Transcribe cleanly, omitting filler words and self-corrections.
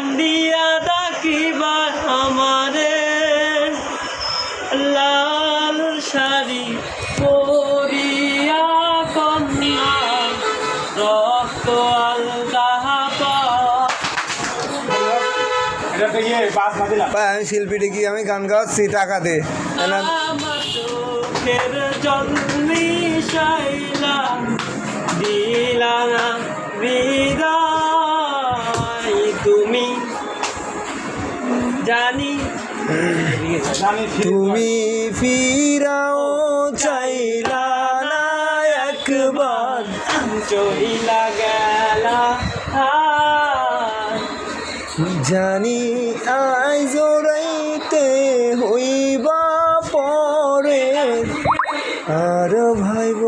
কান্দিয়া ডাকিবা আমারে লাল শাড়ি পরিয়া কন্যা রক্ত আমি শিল্পীটি কি আমি গান গাচ্ছি টাকা দে চোখের জন্মি শাইলাম দিলানা বিদায় তুমি জানি তুমি ফিরাও চাইলা না একবার চইলা গেলা জানি আই জোরাইতে হইবা পরে আর ভাইব